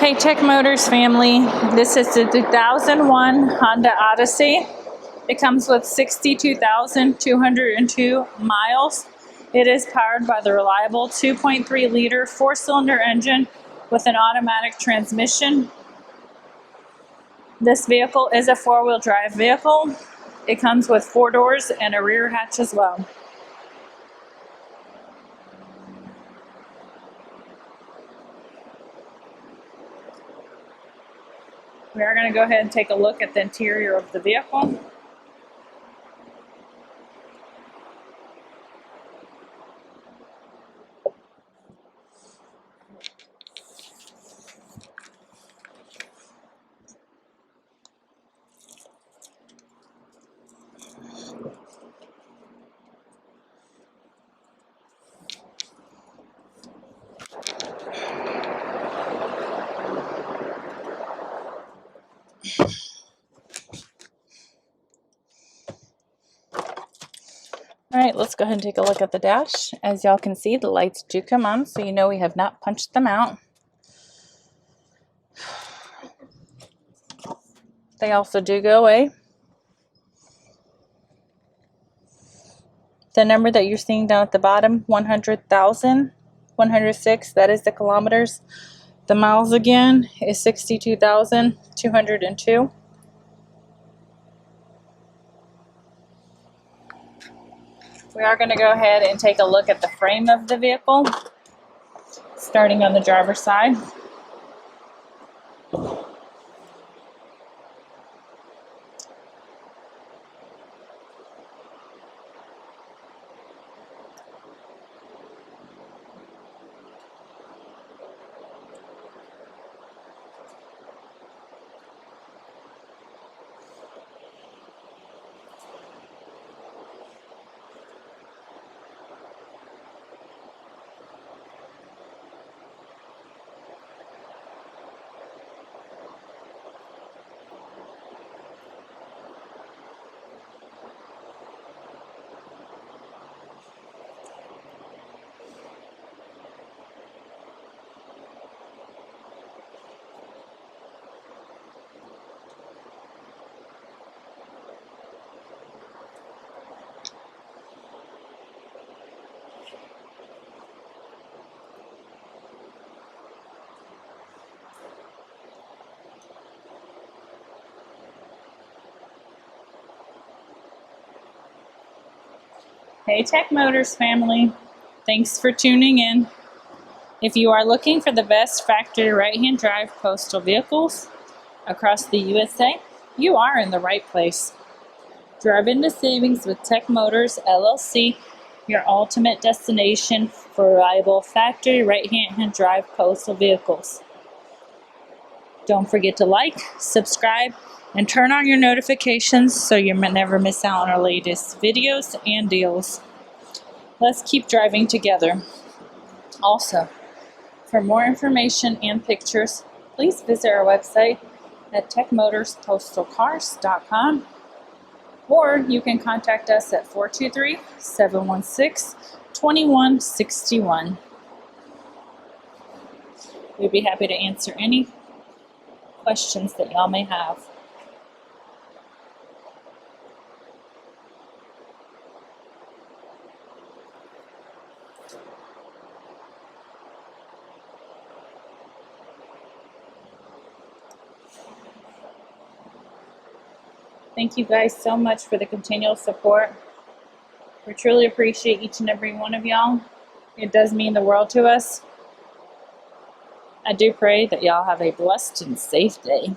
Hey Tech Motors family, this is the 2001 Honda Odyssey. It comes with 62,202 miles. It is powered by the reliable 2.3 liter 4-cylinder engine with an automatic transmission. This vehicle is a 4-wheel drive vehicle. It comes with 4 doors and a rear hatch as well. We are going to go ahead and take a look at the interior of the vehicle. Alright, let's go ahead and take a look at the dash. As y'all can see, the lights do come on, so you know we have not punched them out. They also do go away. The number that you're seeing down at the bottom, 100,106, that is the kilometers. The miles again is 62,202. We are going to go ahead and take a look at the frame of the vehicle, starting on the driver's side. Hey Tech Motors family, thanks for tuning in. If you are looking for the best factory right-hand drive postal vehicles across the USA, you are in the right place. Drive into savings with Tech Motors LLC, your ultimate destination for reliable factory right-hand drive postal vehicles. Don't forget to like, subscribe, and turn on your notifications so you never miss out on our latest videos and deals. Let's keep driving together. Also, for more information and pictures, please visit our website at techmotorspostalcars.com, or you can contact us at 423-716-2161. We'd be happy to answer any questions that y'all may have. Thank you guys so much for the continual support. We truly appreciate each and every one of y'all. It does mean the world to us. I do pray that y'all have a blessed and safe day.